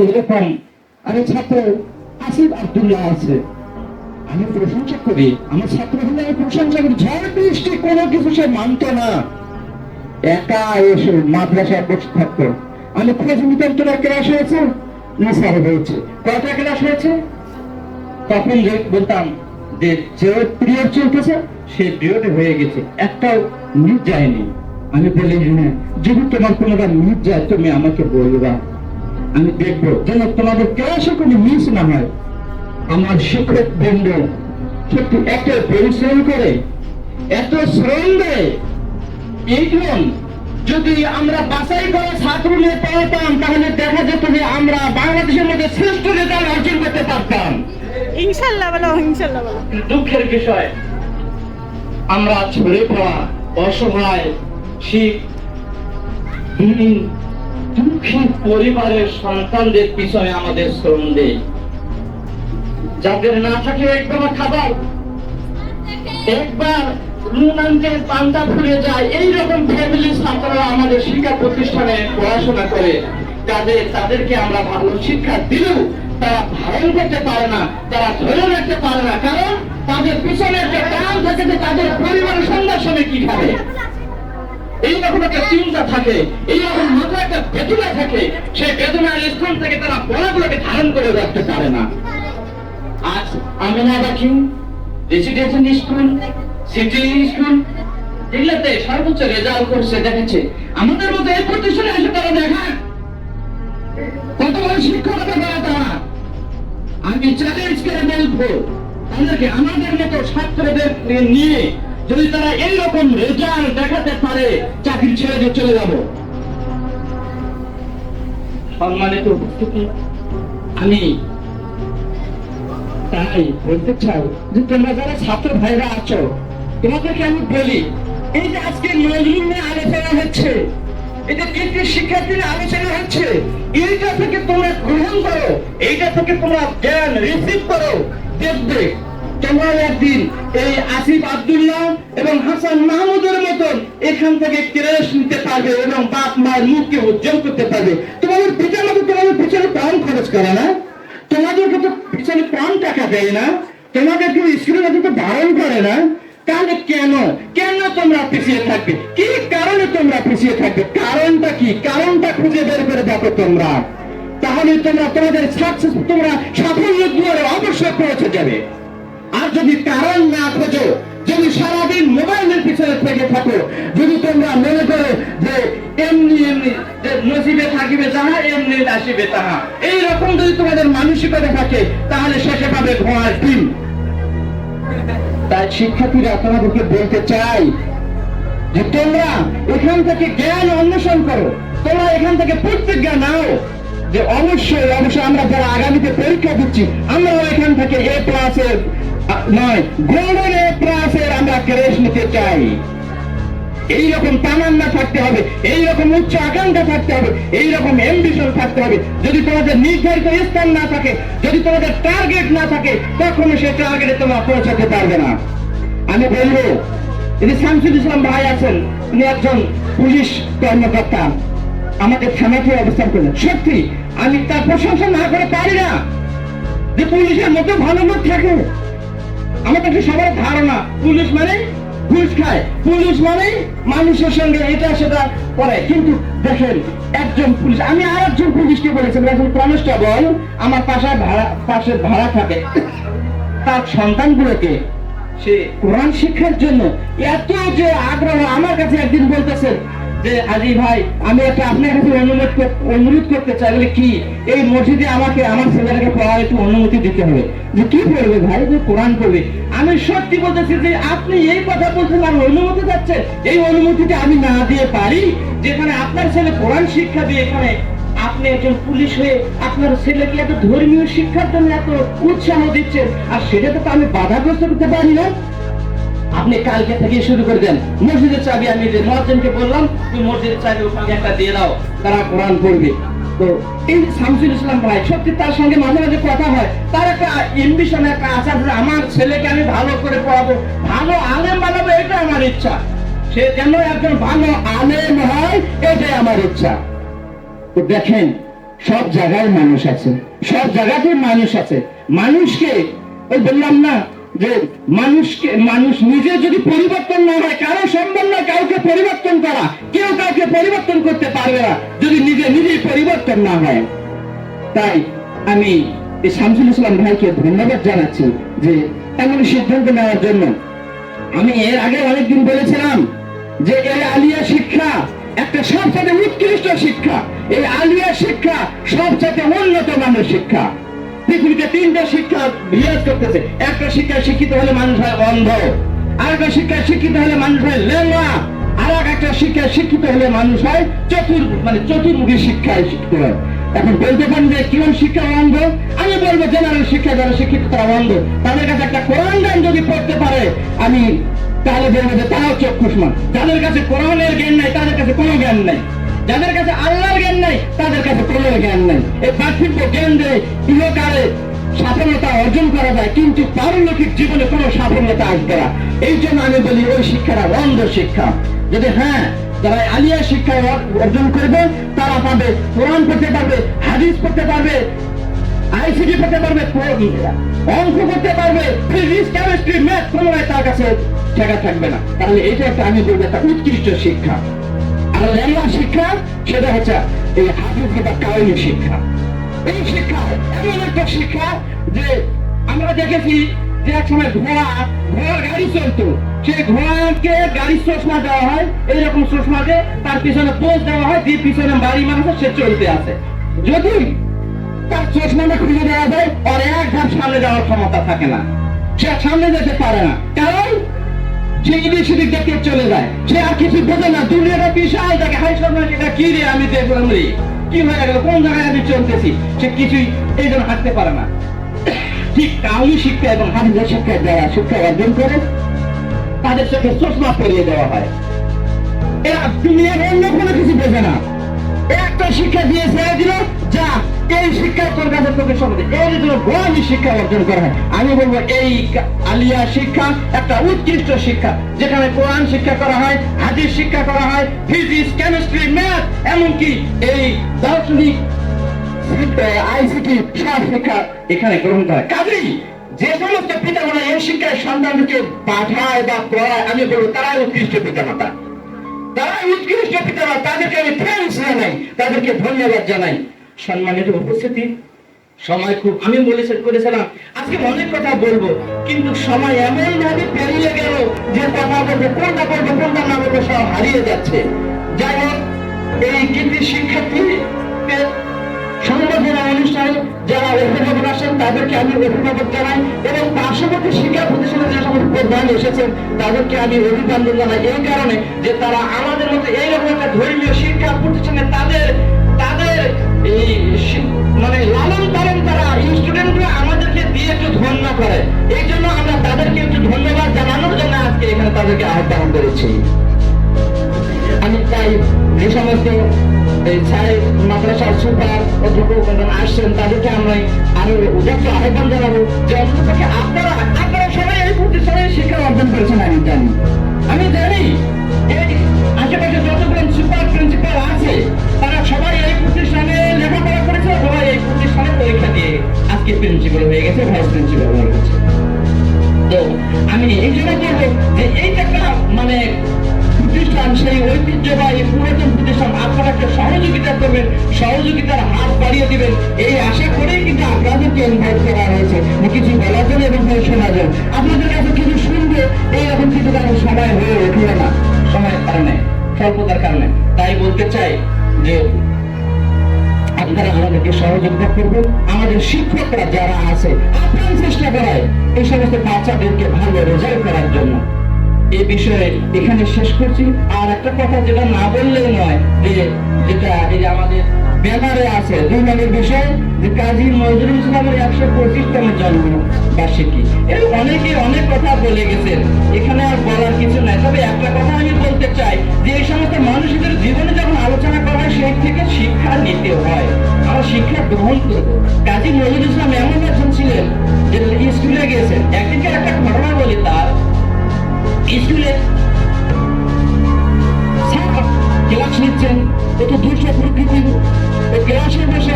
এরকম আরে ছাত্র আসিফ আব্দুল্লাহ আছে, আমি প্রশংসা করি, আমার ছাত্র হলে আমি প্রশংসা করি। ঝড় বৃষ্টি কোনো কিছু সে মানত না, একা এসে মাদ্রাসায় বসে থাকতো। আমি খোঁজ নিতাম তোরা ক্লাস হয়েছে না স্যার হয়েছে, কয়টা ক্লাস হয়েছে, তখন বলতাম যে যে পিরিয়ড চলতেছে সে পিরিয়ডে হয়ে গেছে, একটাও মিস যায়নি। আমি বলি হ্যাঁ, যদি তোমার কোনোটা মিস যায় তুমি আমাকে বলবা, আমি দেখবো যেন তোমাদের ক্লাসে কোনো মিস না হয়। আমার শিক্ষক বৃন্দ সত্যি এত পরিশ্রম করে, এত শ্রম দেয়। এইগুলো যদি আমরা বাছাই করা ছাত্র নিয়ে পড়াতাম তাহলে দেখা যেত যে আমরা বাংলাদেশের মধ্যে শ্রেষ্ঠ রেজাল্ট অর্জন করতে পারতাম। ইনশাআল্লাহ বলো, ইনশাআল্লাহ বলো। দুঃখের বিষয় আমরা ছড়ে পড়া অসহায় দুঃখী পরিবারের সন্তানদের পিছনে আমাদের শ্রম দেয়, যাদের না থাকে একবার খাবার, একবার নুন আনতে পান্তা ভুলে যায়, এইরকম ফ্যামিলি ছাত্ররা আমাদের শিক্ষা প্রতিষ্ঠানে পড়াশোনা করে। তাদেরকে আমরা ভালো শিক্ষা দিলেও তারা ধারণ করতে পারে না, তারা ধরে রাখতে পারে না, কারণ তাদের পিছনে একটা টান থাকে যে তাদের পরিবারের সন্ধ্যার সময় কি খাবে, এইরকম একটা চিন্তা থাকে, এইরকম মাথায় একটা বেদনা থাকে। সেই বেদনার স্থান থেকে তারা পড়াগুলোকে ধারণ করে রাখতে পারে না। আজ আমিনা বাকি রেসিডেন্সিয়াল স্কুল, সিটি স্কুল, এগুলোতে সর্বোচ্চ রেজাল্ট করছে দেখেছে। আমাদের মতো এই প্রতিষ্ঠানে এসে তারা দেখায় কত বড় শিক্ষকতা করে তারা। আমি চ্যালেঞ্জ করে বলবো তাদেরকে, আমাদের মতো ছাত্রদের নিয়ে যদি তারা এইরকম রেজাল্ট দেখাতে পারে, চাকরি ছেড়ে দিয়ে চলে যাব। সম্মানিত উপস্থিতি, আমি তাই বলতে চাই যে তোমরা যারা ছাত্র ভাইরা আছো, তোমাদেরকে আমি বলি, এই যে আজকে নজরুল নিয়ে আলোচনা হচ্ছে, এই যে কৃতি শিক্ষার্থী নিয়ে আলোচনা হচ্ছে, এইটা থেকে তোমরা গ্রহণ করো, এইটা থেকে তোমরা জ্ঞান রিসিভ করো। দেখবে তোমরা একদিন এই আসিফ আব্দুল্লাহ এবং হাসান মাহমুদের মতন এখান থেকে ক্রেশ নিতে পারবে এবং বাপ মায়ের মুখকে উজ্জ্বল করতে পারবে। তোমাদের পিতার মতো তোমাদের পিছনে প্রাণ খরচ করে না, তোমাদেরকে তো পিছনে প্রাণ টাকা দেয় না, তোমাদেরকে স্কুলের মধ্যে তো বারণ করে না, তাহলে কেন কেন তোমরা পিছিয়ে থাকবে? কি কারণে তোমরা পিছিয়ে থাকবে? কারণটা কি? কারণটা খুঁজে বের করে দেখো তোমরা, তাহলে তোমরা তোমাদের তোমরা সাফল্যের দুয়ারে অবশ্যই পৌঁছে যাবে। আর যদি কারণ না খোঁজো, যদি সারাদিন মোবাইলের পিছনে থেকে থাকো, যদি তোমরা মনে করো যে এমনি এমনি যে নসিবে থাকিবে যাহা এমনি আসিবে তাহা, এইরকম যদি তোমাদের মানসিকতা থাকে তাহলে শেষে পাবে ঘোড়ার ডিম। তাই শিক্ষার্থীরা তোমাদেরকে বলতে চাই যে তোমরা এখান থেকে জ্ঞান অন্বেষণ করো, তোমরা এখান থেকে প্রত্যেক জ্ঞান নাও। যে অবশ্যই অবশ্যই আমরা যারা আগামীতে পরীক্ষা দিচ্ছি, আমরা এখান থেকে এ প্লাসের নয় গোল্ডেন এ প্লাসের আমরা ক্রেশ নিতে চাই। এইরকম তামান্না থাকতে হবে, এইরকম উচ্চ আকাঙ্ক্ষা থাকতে হবে, এইরকম অ্যাম্বিশন থাকতে হবে। যদি তোমাদের নির্ধারিত স্থান না থাকে, যদি তোমাদের টার্গেট না থাকে, তখন সেই টার্গেটে তোমরা পৌঁছাতে পারবে না। আমি বলবো, যদি শামসুল ইসলাম ভাই আছেন, উনি একজন পুলিশ কর্মকর্তা, আমাদের থানাতে অবস্থান করলেন। সত্যি আমি তার প্রশংসা না করে পারি না যে পুলিশের মতো ভালো লোক থাকে। আমাদের সবার ধারণা পুলিশ মানে ঘুষ খায়, পুলিশ মানে মানুষের সঙ্গে এটা সেটা করে, কিন্তু দেখেন একজন পুলিশ, আমি আর একজন পুলিশকে বলেছিলাম, একজন কনস্টেবল আমার পাশে ভাড়া থাকে, তার সন্তানগুলোকে সে কোরআন শিক্ষার জন্য এত যে আগ্রহ, আমার কাছে একদিন বলতেছেন যে আজি ভাই আমি একটা আপনার কাছে অনুরোধ করতে চাই। বলে কি? এই মসজিদে আমাকে আমার ছেলেটাকে পড়ার একটু অনুমতি দিতে হবে। যে কি পড়বে ভাই? যে কোরআন পড়বে। আমি সত্যি বলতেছি যে আপনি এই কথা বলছেন, আমি অনুমতি যাচ্ছেন, এই অনুমতিটা আমি না দিয়ে পারি? যেখানে আপনার ছেলে কোরআন শিক্ষা দিয়ে, এখানে আপনি একজন পুলিশ হয়ে আপনার ছেলেকে এত ধর্মীয় শিক্ষার জন্য এত উৎসাহ দিচ্ছেন, আর সেটাতে তো আমি বাধাগ্রস্ত করতে পারি না। আপনি কালকে থেকে শুরু করে দেন, মসজিদের চাবি আমি যে মুয়াজ্জিনকে বললাম তুমি মসজিদের চাবি ওখানে একটা দিয়ে দাও, তারা কোরআন পড়বে। তো এই শামসুল ইসলাম ভাই, সত্যি তার সঙ্গে মাঝে মাঝে কথা হয়, তার একটা এমবিশন, একটা আশা, আমার ছেলেকে আমি ভালো করে পড়াবো, ভালো আলেম বানাবো, এটা আমার ইচ্ছা। সে যেন একজন ভালো আলেম হয়, এটাই আমার ইচ্ছা। তো দেখেন সব জায়গায় মানুষ আছে, সব জায়গাতে মানুষ আছে। মানুষকে ওই বললাম না যে মানুষ নিজে যদি পরিবর্তন না হয়, কারো সম্ভব না কাউকে পরিবর্তন করা, কেউ কাউকে পরিবর্তন করতে পারবে না যদি নিজেই পরিবর্তন না হয়। তাই আমি এই শামসুল ইসলাম ভাইকে ধন্যবাদ জানাচ্ছি যে এমন সিদ্ধান্ত নেওয়ার জন্য। আমি এর আগে অনেকদিন বলেছিলাম যে এই আলিয়া শিক্ষা একটা সবচেয়ে উৎকৃষ্ট শিক্ষা, এই আলিয়া শিক্ষা সবচেয়ে উন্নত মানের শিক্ষা। পৃথিবীতে তিনটা শিক্ষা বিরাজ করতেছে। একটা শিক্ষায় শিক্ষিত হলে মানুষ হয় অন্ধ, আর একটা শিক্ষায় শিক্ষিত হলে মানুষ হয় লেঙ্গা, আর একটা শিক্ষায় শিক্ষিত হলে মানুষ হয় চতুর্মুখী শিক্ষায় শিক্ষিত হয়। এখন বলতে পারেন যে কোন শিক্ষা অন্ধ? আমি বলবো জেনারেল শিক্ষা যারা শিক্ষিত তারা অন্ধ। তাদের কাছে একটা কোরআন জ্ঞান যদি পড়তে পারে আমি তাহলে বলবো যে তারাও চক্ষুষ্মান। যাদের কাছে কোরআনের জ্ঞান নাই তাদের কাছে কোনো জ্ঞান নাই, যাদের কাছে আল্লাহর জ্ঞান নাই তাদের কাছে কোনো জ্ঞান নাই। এই পার্থিব জ্ঞান দিয়ে ইহকালে সাফল্যতা অর্জন করা যায়, কিন্তু পারলৌকিক জীবনে কোনো সাফল্যতা আসবে না। এই জন্য আমি বলি ওই শিক্ষাটা অন্ধ শিক্ষা। যদি যারা আলিয়া শিক্ষা অর্জন করবে তারা পাবে, কোরআন পড়তে পারবে, হাদিস পড়তে পারবে, আইসিটি পড়তে পারবে, অঙ্ক করতে পারবে, ফিজিক্স কেমিস্ট্রি ম্যাথ কোনোটাই তার কাছে জায়গা থাকবে না। তাহলে এটা একটা আমি বলবো একটা উৎকৃষ্ট শিক্ষা। আর লেঙ্গা শিক্ষা সেটা হচ্ছে এই হাফিজ বা কাওয়ানি শিক্ষা। এই শিক্ষা এমন একটা শিক্ষা যে আমরা দেখেছি যে এক সময় ঘোড়ার গাড়ি চলতো, সেই ঘোড়াকে গাড়ির চশমা দেওয়া হয়, এইরকম চশমা দিয়ে তার পিছনে পোজ দেওয়া হয়, দিয়ে পিছনে বাড়ি মানুষ সে চলতে আছে। যদি তার চশমাটা খুলে দেওয়া যায় আর এক ধাপ সামনে যাওয়ার ক্ষমতা থাকে না, সে সামনে যেতে পারে না, কারণ সে এদিক সেদিক দেখতে চলে যায়, সে আর কিছু বোঝে না। দুনিয়াটা বিশাল দেখে, হাই সামনে সেটা কি রে আমি দেখলাম রে, কি হয়ে গেল, কোন জায়গায় আমি চলতেছি, সে কিছুই এই জন্য হাঁটতে পারে না। ঠিক কাউনি শিক্ষা এবং হাদিসের শিক্ষা যারা শিক্ষা অর্জন করে তাদের চোখে চশমা পরিয়ে দেওয়া হয়। এরা দুনিয়ার অন্য কোনো কিছু বোঝে না। একটা শিক্ষা দিয়ে ছেড়ে দিল, যা এই শিক্ষা তোর কাছে তোকে সমাজে এর জন্য বড় শিক্ষা অর্জন করা হয়। আমি বলবো এই আলিয়া শিক্ষা একটা উৎকৃষ্ট শিক্ষা, যেখানে কোরআন শিক্ষা করা হয়, হাদিস শিক্ষা করা হয়, ফিজিক্স কেমিস্ট্রি ম্যাথ, এমনকি এই দার্শনিক আইসিটি সব শিক্ষা এখানে গ্রহণ করা হয়। কাজেই যে সমস্ত পিতামাতা এই শিক্ষায় সন্তানকে পাঠায় বা পড়ায় আমি বলবো তারাই উৎকৃষ্ট পিতামাতা, তারাই উৎকৃষ্ট পিতামাতা। তাদেরকে আমি থ্যাঙ্কস জানাই, তাদেরকে ধন্যবাদ জানাই। সম্মানিত উপস্থিতি, সময় খুব আমি করেছিলাম আজকে অনেক কথা বলবো, কিন্তু সময় এমন ভাবে পেরিয়ে গেল যে কথা বলবো কোনটা বলবো কোনটা না বলবো সব হারিয়ে যাচ্ছে। যাই হোক, এই কৃতি শিক্ষার্থী সংবর্ধনা অনুষ্ঠানে যারা অভিভাবক আসেন তাদেরকে আমি অভিভাবক জানাই, এবং পার্শ্ববর্তী শিক্ষা প্রতিষ্ঠানে যে সমস্ত প্রধান এসেছেন তাদেরকে আমি অভিনন্দন জানাই, এই কারণে যে তারা আমাদের মতো এইরকম একটা ধর্মীয় শিক্ষা প্রতিষ্ঠানে তাদের এই লালন পালন তারা স্টুডেন্টরা আমাদেরকে দিয়ে একটু ধন্য করে। এই জন্য আমরা তাদেরকে একটু ধন্যবাদ জানানোর জন্য আজকে এখানে তাদেরকে আহ্বান করেছি। আমি চাই যে সমস্ত মাদ্রাসার সুপার অধ্যাপক আসছেন তাদেরকে আমরা আরো উদাত্ত আহ্বান জানাবো যে অন্তত আপনারা সবাই এই প্রতিষ্ঠানে শিক্ষা অর্জন করেছেন। আমি জানি এই আশেপাশে যতগুলো সুপার প্রিন্সিপাল আছে তারা সবাই এই প্রতিষ্ঠানে লেখাপড়া করেছে, সবাই এই প্রতিষ্ঠানে পরীক্ষা দিয়ে আজকে প্রিন্সিপাল হয়ে গেছে, ভাইস প্রিন্সিপাল হয়ে গেছে। তো আমি এই জন্য বলবো যে এইটা একটা প্রতিষ্ঠান, সেই ঐতিহ্যবাহী পুরাতন প্রতিষ্ঠান, আপনারা একটা সহযোগিতা করবেন, সহযোগিতার হাত বাড়িয়ে দিবেন, এই আশা করেই কিন্তু আপনাদেরকে ইনভাইট করা হয়েছে কিছু বলার জন্য এবং শোনার জন্য। আপনাদের কাছে কিছু শুনবে এইরকম কিছু কারণ সময় হয়ে উঠলো না, সময়ের কারণে, স্বল্পতার কারণে। তাই বলতে চাই যে আপনারা আমাদেরকে সহযোগিতা করবেন, আমাদের শিক্ষকরা যারা আছে আপনারা চেষ্টা করায় এই সমস্ত বাচ্চাদেরকে ভালো রেজাল্ট করার জন্য। এই বিষয়ে এখানে শেষ করছি। আর একটা কথা যেটা না বললেই নয়, যেটা এই যে আমাদের ব্যানারে আছে 2 নম্বর বিষয় যে কাজী নজরুল ইসলামের 125তম জন্মবার্ষিকী। এর অনেকে অনেক কথা বলে গেছেন, এখানে আর বলার কিছু নাই। তবে একটা কথা আমি বলতে চাই যে এই সমস্ত মানুষদের জীবনে যখন আলোচনা করা হয় সেই থেকে শিক্ষা নিতে হয়, আমরা শিক্ষা গ্রহণ করবো। কাজী নজরুল ইসলাম এমন একজন ছিলেন যে স্কুলে গিয়েছেন। একদিকে একটা ঘটনা বলি, তার স্কুলে ক্লাস নিচ্ছেন, কত দুঃস্থ প্রকৃতি, ক্লাসে বসে